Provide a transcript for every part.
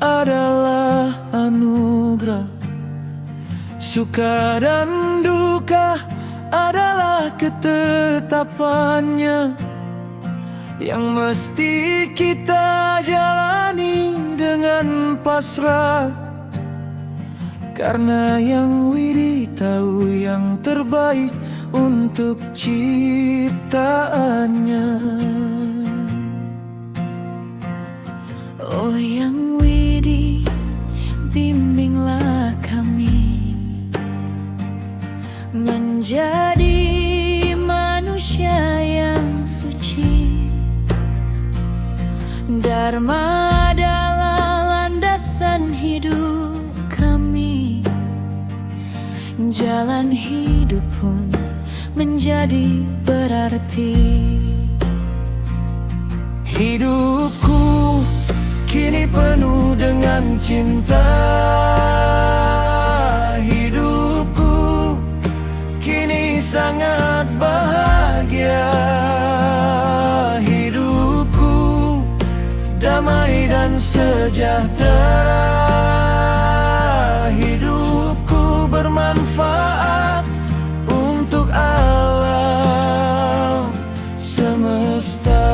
adalah anugerah. Suka dan duka adalah ketetapannya yang mesti kita jalani dengan pasrah. Karena yang Widi tahu yang terbaik untuk ciptaannya. Oh yang Widi, bimbinglah kami menjadi manusia yang suci. Dharma adalah landasan hidup kami. Jalan hidup pun menjadi berarti. Hidupku kini penuh dengan cinta. Hidupku kini sangat bahagia. Hidupku damai dan sejahtera. Hidupku bermanfaat untuk alam semesta.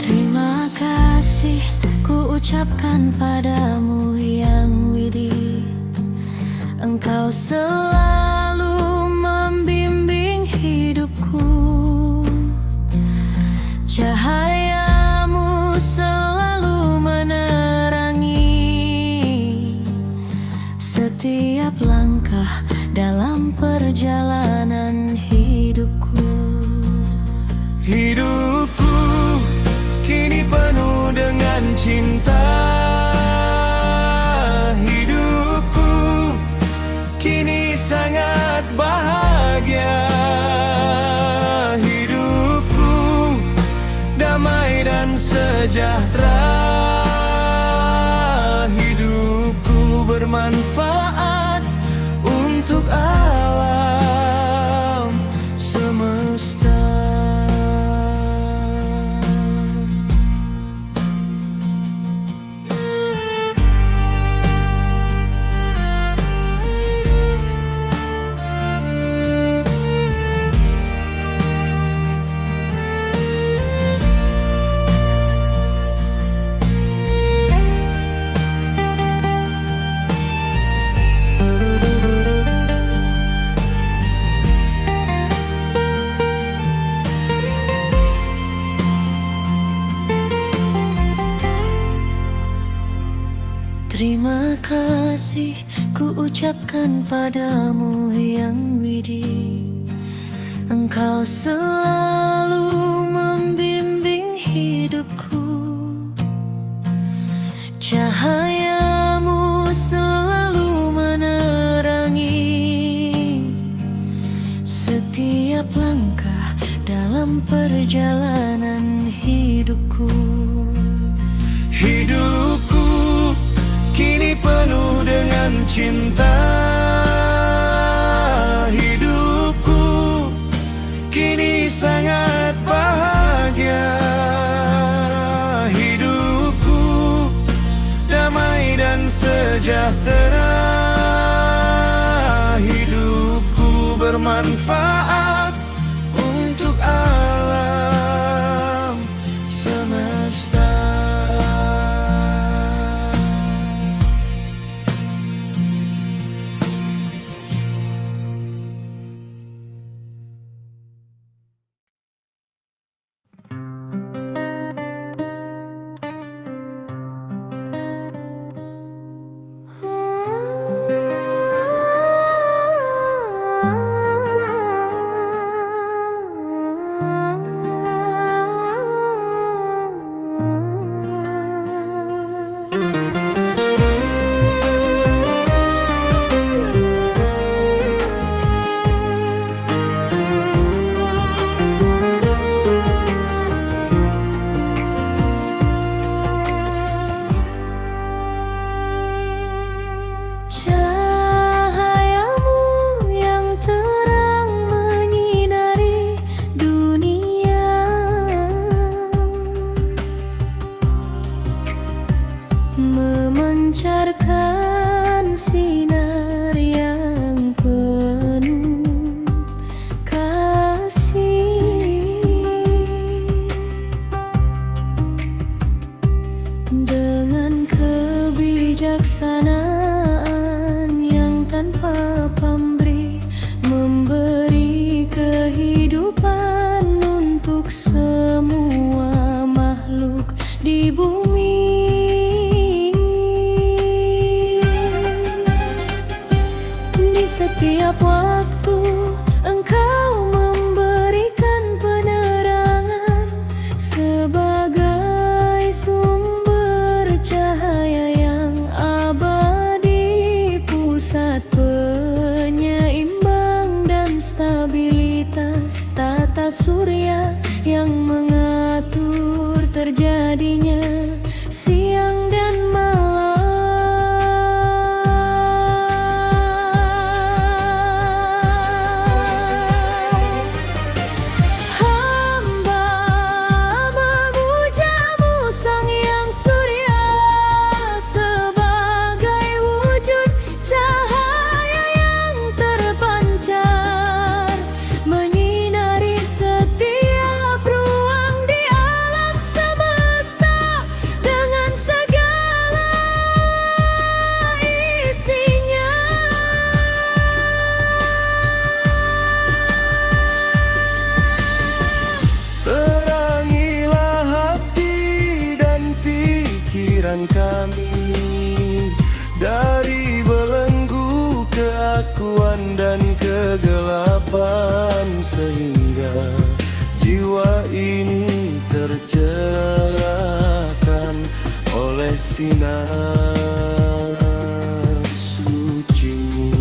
Terima kasih ku ucapkan padamu yang Widi. Engkau selalu membimbing hidupku. Cahayamu selalu menerangi setiap langkah dalam perjalanan hidupku. Hidupku kini penuh dengan cinta. Hidupku kini sangat bahagia. Hidupku damai dan sejahtera. Hidupku bermanfaat untuk alam semesta. Terima kasih ku ucapkan padamu yang Widi. Engkau selalu membimbing hidupku. Cahayamu selalu menerangi setiap langkah dalam perjalanan hidupku. Hidupku kini penuh dengan cinta. Hidupku kini sangat bahagia. Hidupku damai dan sejahtera. Hidupku bermanfaat untuk alam semesta. semua makhluk di bumi. Di setiap waktu Engkau memberikan penerangan sebagai sumber cahaya yang abadi, pusat penyeimbang dan stabilitas tata surya yang mengatur terjadinya siang dan malam. Kami dari belenggu keakuan dan kegelapan, sehingga jiwa ini tercerahkan oleh sinar suci-Mu.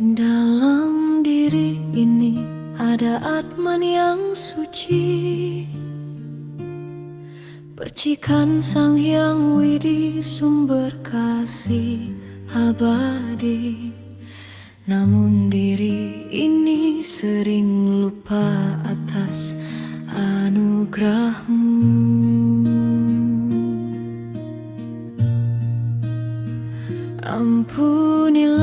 Dalam diri ini ada Atman yang suci, percikan Sang Hyang Widi, sumber kasih abadi. Namun diri ini sering lupa atas anugerah-Mu. Ampunilah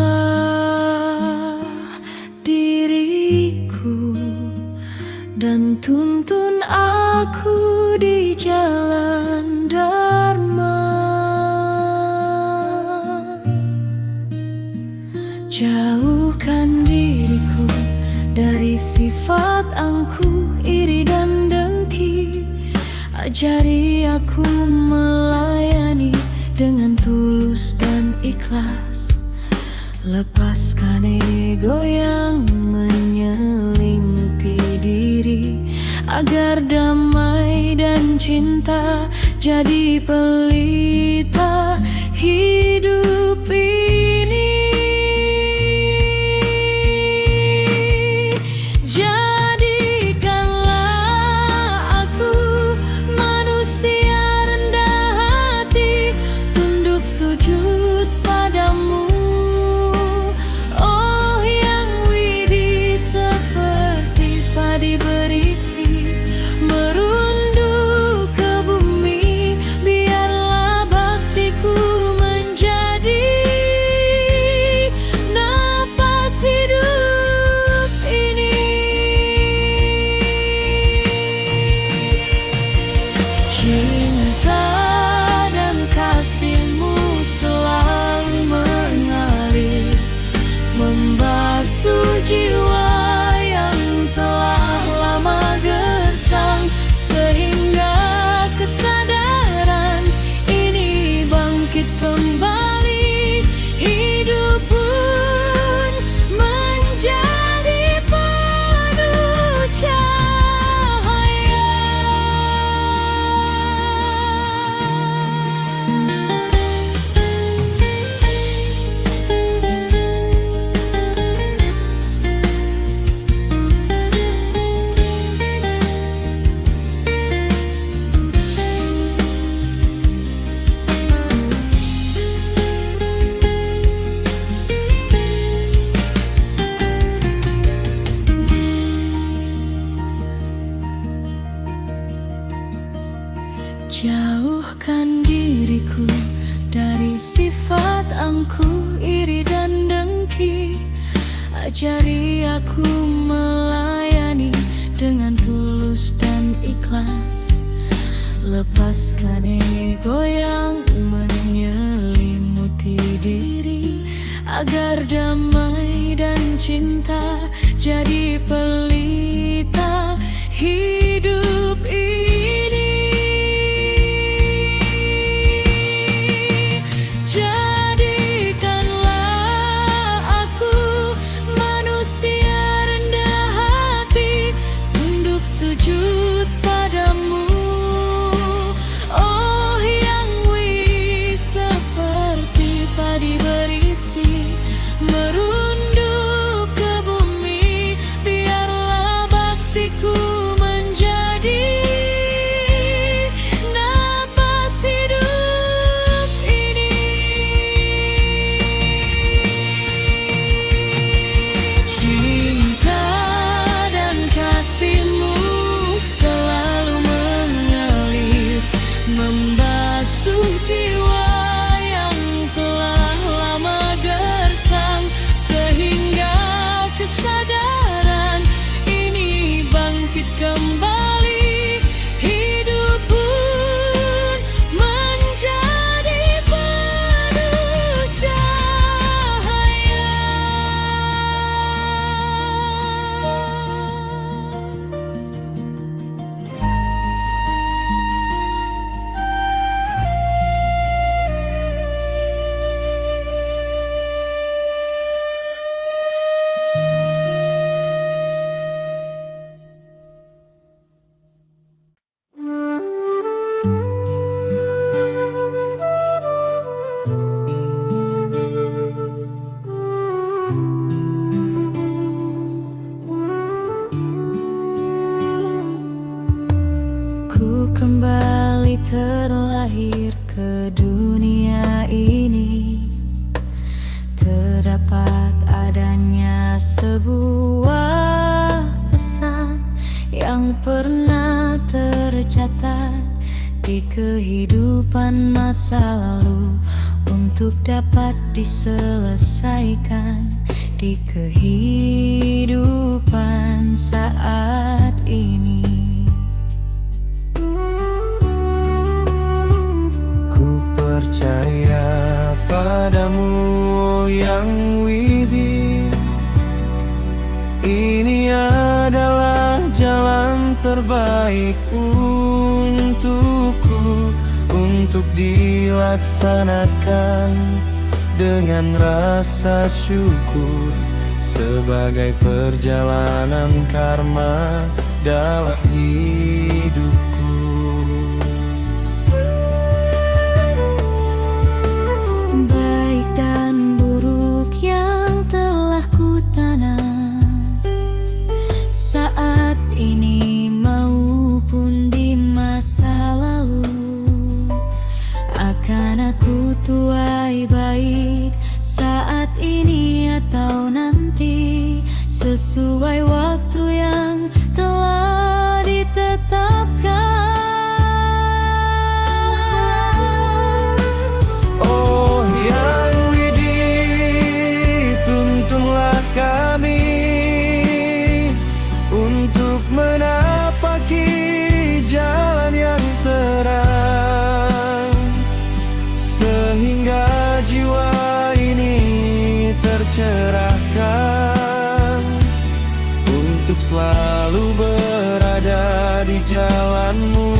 diriku dan tuntun aku di jalan Dharma. Jauhkan diriku dari sifat angkuh, iri dan dengki. Ajari aku melayani dengan tulus dan ikhlas. Lepaskan ego yang menyelimuti diri, agar damai dan cinta jadi pelita hidup ini. Jauhkan diriku dari sifat angkuh, iri dan dengki. Ajari aku melayani dengan tulus dan ikhlas. Lepaskan ego yang menyelimuti diri, agar damai dan cinta jadi pelita hidup ini. Jadikanlah aku manusia rendah hati, tunduk sujud padamu. Oh yang wih seperti padi berisi merunduk ke bumi, biarlah baktiku menjadi napas hidup ini. Cinta dan kasihmu selalu mengalir, membasuh jiwa yang telah lama gersang, sehingga kesadaran ini bangkit kembali. Hidup pun menjadi penuh cahaya. Ku kembali terlahir ke dunia ini, terdapat adanya sebuah pesan yang pernah tercatat di kehidupan masa lalu, untuk dapat diselesaikan di kehidupan saat ini. Ku percaya padamu yang widi, ini adalah jalan terbaik untukku, untuk dilaksanakan dengan rasa syukur, sebagai perjalanan karma dalam hidupku. Baik dan buruk yang telah kutanam saat ini maupun di masa lalu, akan aku tuai baik saat ini atau nanti, sesuai waktu yang telah ditetapkan. Oh yang widi, tuntunlah kami untuk menapaki jalan yang terang, sehingga jiwa ini tercerahkan, untuk selalu berada di jalanmu.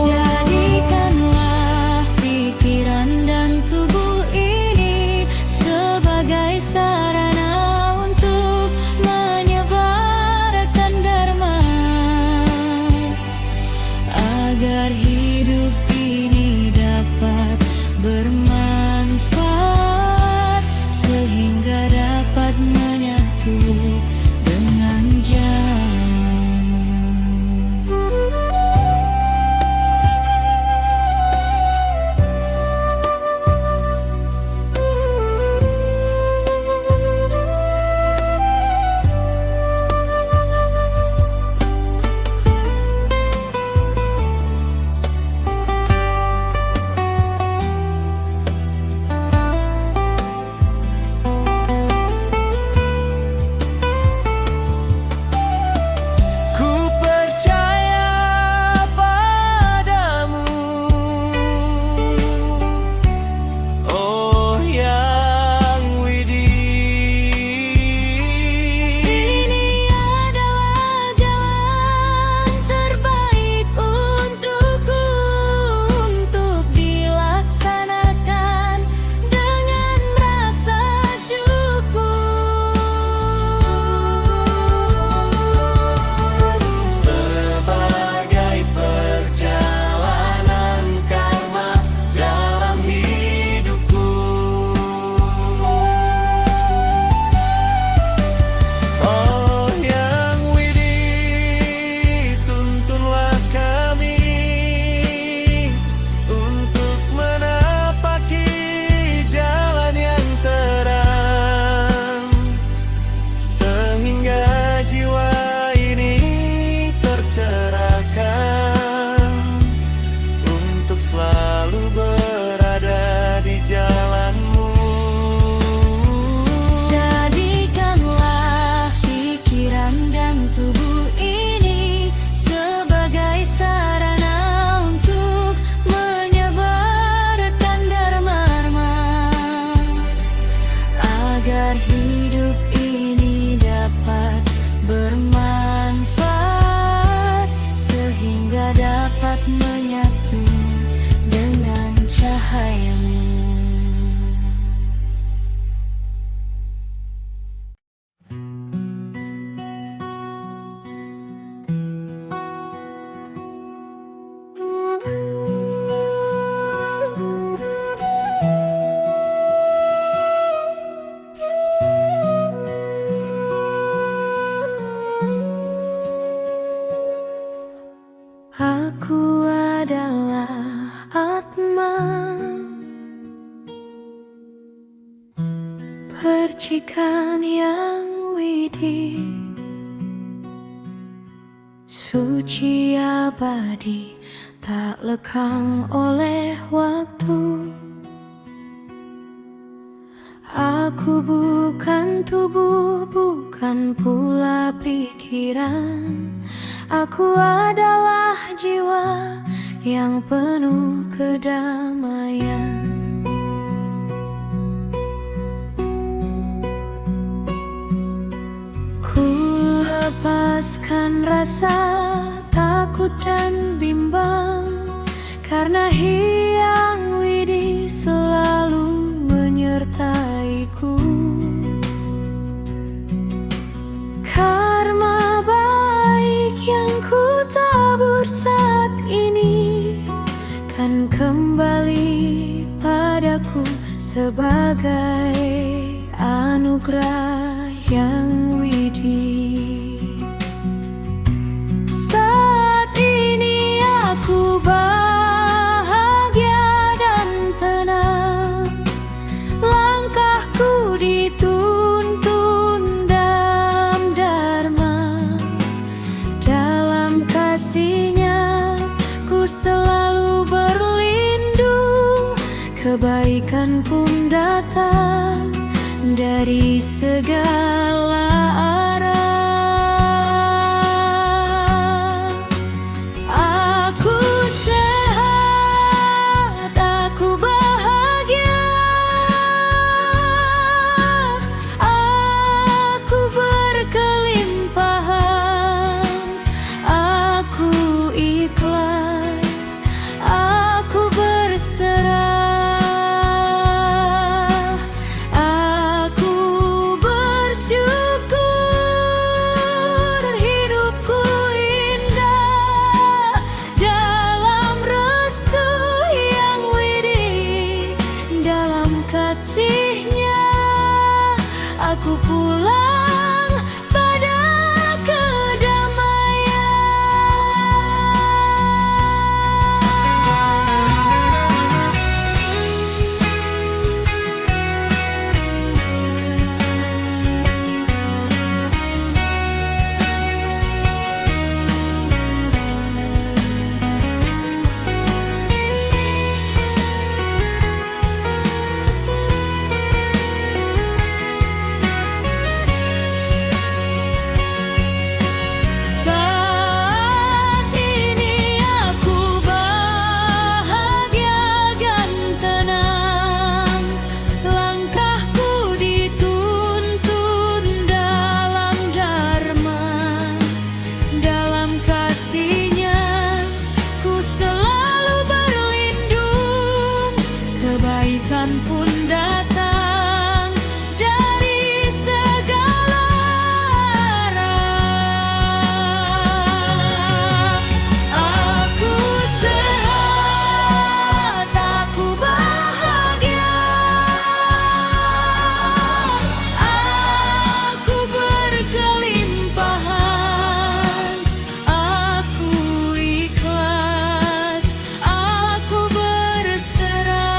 Jadikanlah pikiran dan tubuh ini sebagai sarana untuk menyebarkan dharma, agar hidup ini dapat bermanfaat, sehingga dapat menyatu dengan jalan. kebaikan yang widih, suci abadi, tak lekang oleh waktu. Aku bukan tubuh, bukan pula pikiran. Aku adalah jiwa yang penuh kedamaian. Ku lepaskan rasa takut dan bimbang, karena Hyang Widi selalu menyertaiku. Karma baik yang ku tabur saat ini kan kembali padaku sebagai anugerah yang widih. Saat ini aku bahagia dan tenang, langkahku dituntun dalam dharma. Dalam kasih-Nya ku selalu berlindung, kebaikan pun datang dari segala arah. Aku sehat, aku bahagia, aku berkelimpahan, aku ikhlas, aku berserah. Kasih-Nya aku pulang pada kebaikan pun datang dari segala arah. Aku sehat, aku bahagia, aku berkelimpahan, aku ikhlas, aku berserah.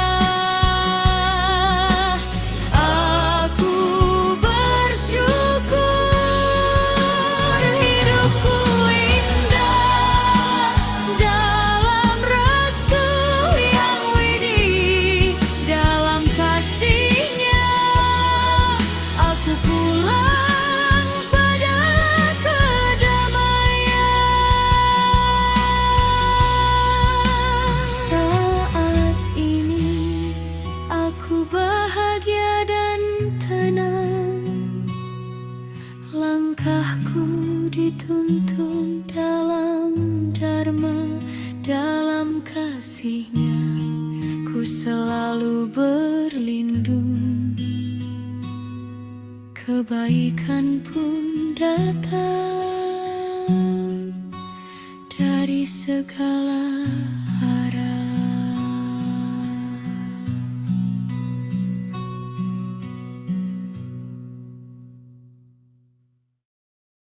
Bahagia dan tenang, langkahku dituntun dalam dharma. Dalam kasih-Nya ku selalu berlindung, kebaikan pun datang dari segala arah.